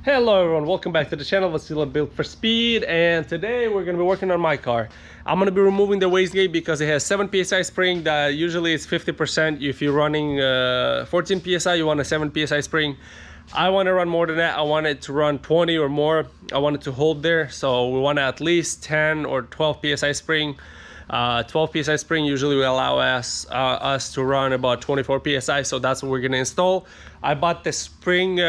Hello everyone, welcome back to the channel. Wastegate Built for Speed, and today we're going to be working on my car. I'm going to be removing the wastegate because it has 7 psi spring that usually is 50%. If you're running 14 psi, you want a 7 psi spring. I want to run more than that. I want it to run 20 or more. I want it to hold there, so we want at least 10 or 12 psi spring. 12 psi spring usually will allow us to run about 24 psi, so that's what we're going to install. I bought the spring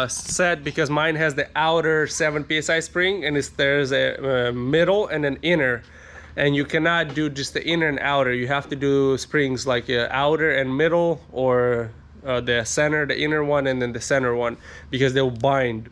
set because mine has the outer 7 psi spring, and there's a middle and an inner, and you cannot do just the inner and outer. You have to do springs like outer and middle, or the center, the inner one, and then the center one, because they'll bind.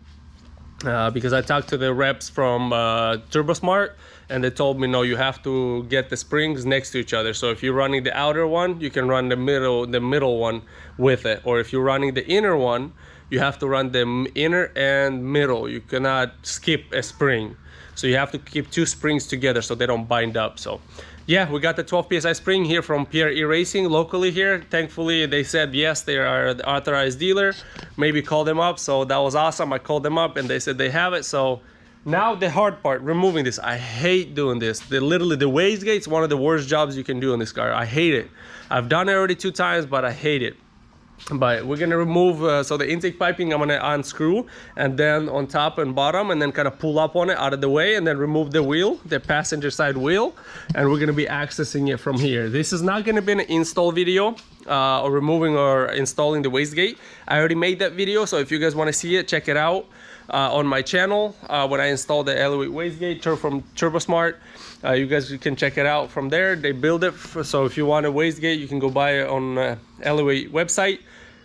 Because I talked to the reps from TurboSmart, and they told me no, you have to get the springs next to each other. So if you're running the outer one, you can run the middle one with it, or if you're running the inner one, you have to run the inner and middle. You cannot skip a spring, so you have to keep 2 springs together so they don't bind up. So yeah, we got the 12 psi spring here from PRE Racing locally here. Thankfully they said yes, they are the authorized dealer. Maybe call them up, so that was awesome. I called them up and they said they have it. So now the hard part, removing this. I hate doing this. Literally the wastegate is one of the worst jobs you can do in this car. I hate it. I've done it already 2 times, but I hate it. But we're gonna remove so the intake piping I'm gonna unscrew, and then on top and bottom, and then kind of pull up on it out of the way, and then remove the wheel, the passenger side wheel, and we're gonna be accessing it from here. This is not gonna be an install video or removing or installing the wastegate. I already made that video, so if you guys want to see it, check it out on my channel when I installed the Elevate wastegate from TurboSmart. You guys can check it out from there. They build it so if you want a wastegate, you can go buy it on Elevate website.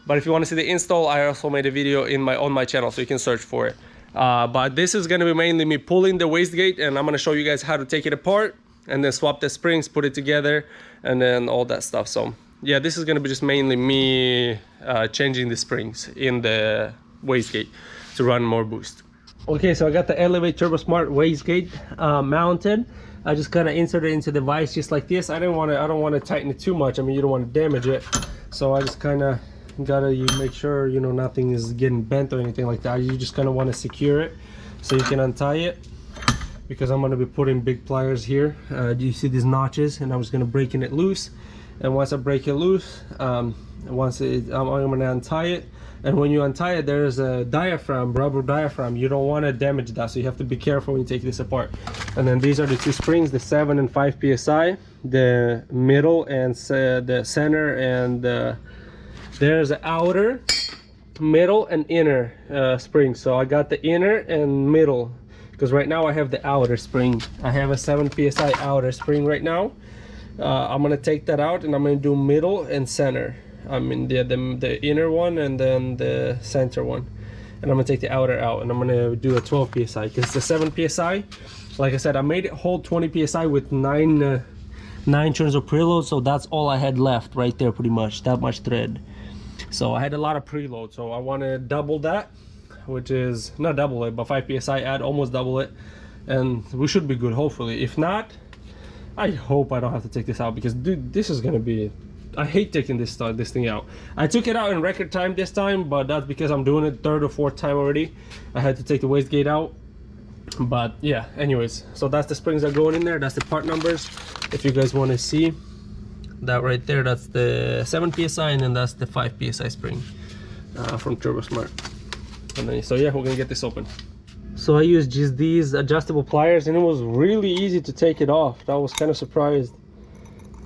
But if you want to see the install, I also made a video on my channel, so you can search for it. But this is going to be mainly me pulling the wastegate, and I'm going to show you guys how to take it apart and then swap the springs, put it together, and then all that stuff. So yeah, this is going to be just mainly me changing the springs in the wastegate to run more boost. Okay, so I got the Elevate TurboSmart wastegate mounted. I just kind of insert it into the vise just like this. I don't want to tighten it too much. I mean, you don't want to damage it, so I just kind of gotta make sure, you know, nothing is getting bent or anything like that. You just kind of want to secure it so you can untie it, because I'm going to be putting big pliers here. Do you see these notches? And I'm just going to breaking it loose, and once I break it loose, I'm going to untie it. And when you untie it, there's a diaphragm, rubber diaphragm. You don't want to damage that, so you have to be careful when you take this apart. And then these are the 2 springs, the 7 and 5 psi, the middle and the center, and there's the outer, middle, and inner spring. So I got the inner and middle, because right now I have the outer spring. I have a 7 psi outer spring right now. I'm gonna take that out, and I'm gonna do middle and center. I mean the inner one and then the center one, and I'm gonna take the outer out, and I'm gonna do a 12 psi because the 7 psi, like I said, I made it hold 20 psi with 9 turns of preload, so that's all I had left right there, pretty much that much thread. So I had a lot of preload, so I want to double that, which is not double it, but 5 psi, add almost double it, and we should be good hopefully. If not, I hope I don't have to take this out, because dude, this is gonna be, I hate taking this thing out. I took it out in record time this time, but that's because I'm doing it 3rd or 4th time already. I had to take the wastegate out. But yeah, anyways, so that's the springs that are going in there. That's the part numbers. If you guys want to see that right there, that's the 7 psi, and then that's the 5 psi spring from TurboSmart. And then, so yeah, we're gonna get this open. So I used just these adjustable pliers, and it was really easy to take it off. I was kind of surprised.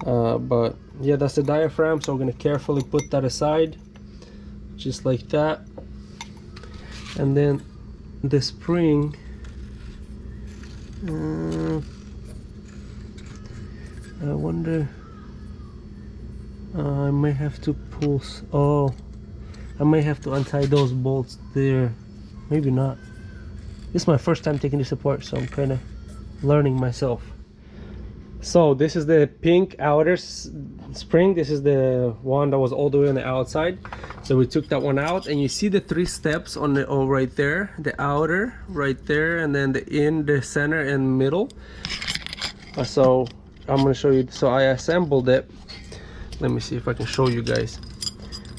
But yeah, that's the diaphragm, so I'm gonna carefully put that aside just like that. And then the spring, I wonder, I may have to pull, I may have to untie those bolts there, maybe not. This is my first time taking this apart, so I'm kind of learning myself. So this is the pink outer spring. This is the one that was all the way on the outside, so we took that one out, and you see the 3 steps on the right there, the outer right there, and then the center and middle. So I'm going to show you. So I assembled it. Let me see if I can show you guys.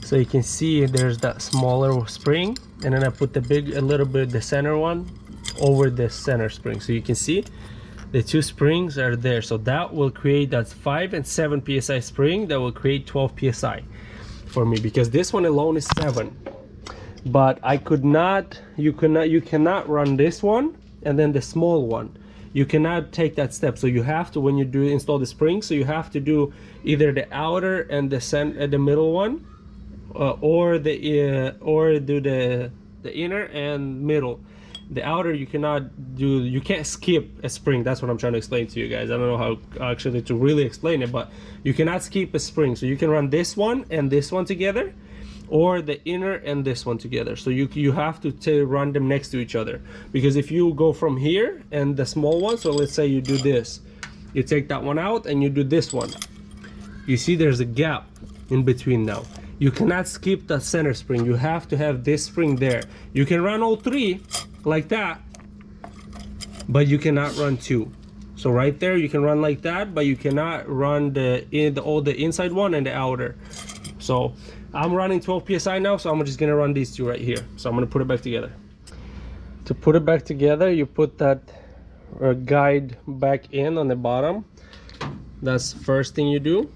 So you can see there's that smaller spring, and then I put the big, a little bit, the center one over the center spring. So you can see the two springs are there. So that will create, that's 5 and 7 psi spring that will create 12 psi for me, because this one alone is 7. But I could not, you cannot run this one and then the small one. You cannot take that step. So you have to, when you do install the spring, so you have to do either the outer and the middle one, or do the inner and middle. The outer you cannot do, you can't skip a spring. That's what I'm trying to explain to you guys. I don't know how actually to really explain it, but you cannot skip a spring. So you can run this one and this one together, or the inner and this one together. So you have to run them next to each other, because if you go from here and the small one, so let's say you do this, you take that one out and you do this one, you see there's a gap in between now. You cannot skip the center spring. You have to have this spring there. You can run all 3 like that, but you cannot run 2. So right there you can run like that, but you cannot run the inside one and the outer. So I'm running 12 psi now, so I'm just gonna run these 2 right here. So I'm gonna put it back together. To put it back together, you put that guide back in on the bottom. That's the first thing you do,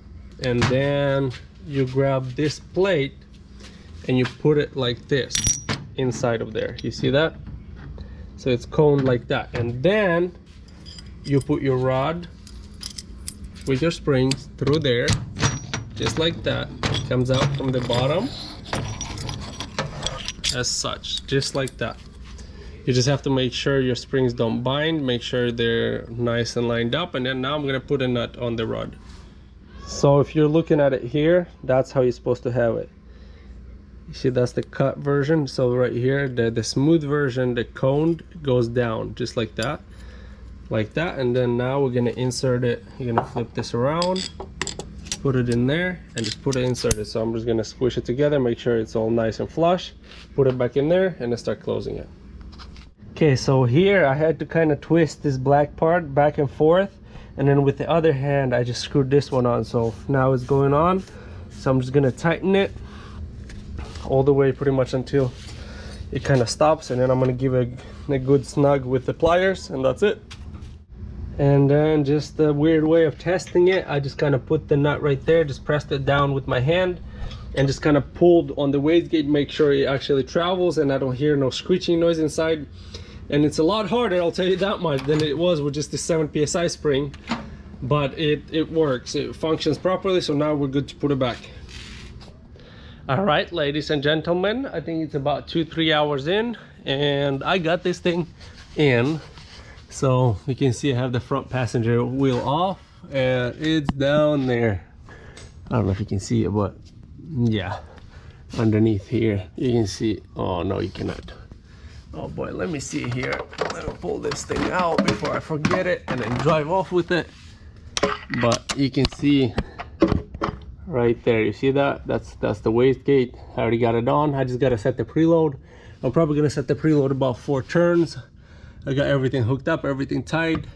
and then you grab this plate and you put it like this inside of there. You see that? So it's coned like that, and then you put your rod with your springs through there, just like that. It comes out from the bottom as such, just like that. You just have to make sure your springs don't bind, make sure they're nice and lined up, and then now I'm gonna put a nut on the rod. So if you're looking at it here, that's how you're supposed to have it. You see, that's the cut version. So right here, the smooth version, the coned goes down just like that, and then now we're gonna insert it. You're gonna flip this around, put it in there, and just put it inserted. So I'm just gonna squish it together, make sure it's all nice and flush, put it back in there, and then start closing it. Okay, so here I had to kind of twist this black part back and forth, and then with the other hand I just screwed this one on. So now it's going on, so I'm just gonna tighten it all the way pretty much until it kind of stops, and then I'm gonna give it a good snug with the pliers, and that's it. And then just a weird way of testing it, I just kind of put the nut right there, just pressed it down with my hand and just kind of pulled on the wastegate, make sure it actually travels and I don't hear no screeching noise inside. And it's a lot harder, I'll tell you that much, than it was with just the 7 psi spring, but it works, it functions properly. So now we're good to put it back. All right, ladies and gentlemen, I think it's about 2-3 hours in, and I got this thing in. So you can see I have the front passenger wheel off, and it's down there. I don't know if you can see it, but yeah, underneath here you can see. Oh no, you cannot. Oh boy, let me see here. Let me pull this thing out before I forget it and then drive off with it. But you can see right there, you see that? That's the wastegate. I already got it on. I just gotta set the preload. I'm probably gonna set the preload about 4 turns. I got everything hooked up, everything tied,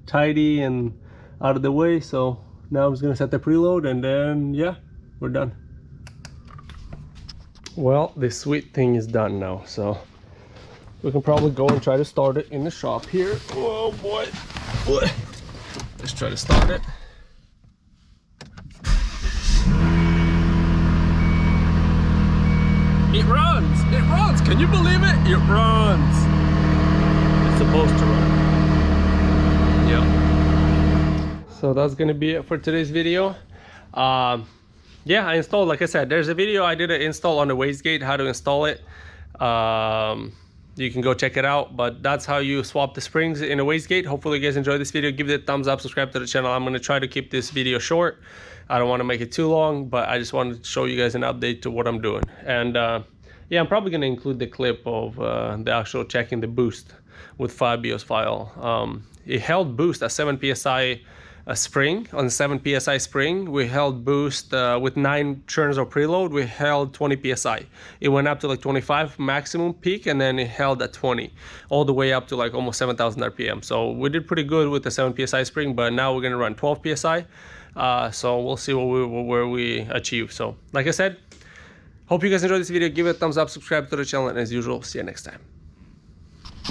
tidy and out of the way. So now I'm just gonna set the preload, and then yeah, we're done. Well, this sweet thing is done now, so we can probably go and try to start it in the shop here. Oh boy, let's try to start it. It runs, can you believe it? It runs. It's supposed to run. Yeah. So that's gonna be it for today's video. Yeah, I installed, like I said, there's a video I did an install on the wastegate, how to install it. You can go check it out, but that's how you swap the springs in a wastegate. Hopefully you guys enjoyed this video. Give it a thumbs up, subscribe to the channel. I'm gonna try to keep this video short. I don't wanna make it too long, but I just wanted to show you guys an update to what I'm doing. And yeah, I'm probably gonna include the clip of the actual checking the boost with FiBIOS file. It held boost at 7 psi spring. On the 7 psi spring, we held boost with 9 churns of preload. We held 20 psi. It went up to like 25 maximum peak, and then it held at 20 all the way up to like almost 7,000 rpm. So we did pretty good with the 7 psi spring, but now we're gonna run 12 psi. So we'll see where we achieve. So like I said, hope you guys enjoyed this video. Give it a thumbs up, subscribe to the channel, and as usual, see you next time.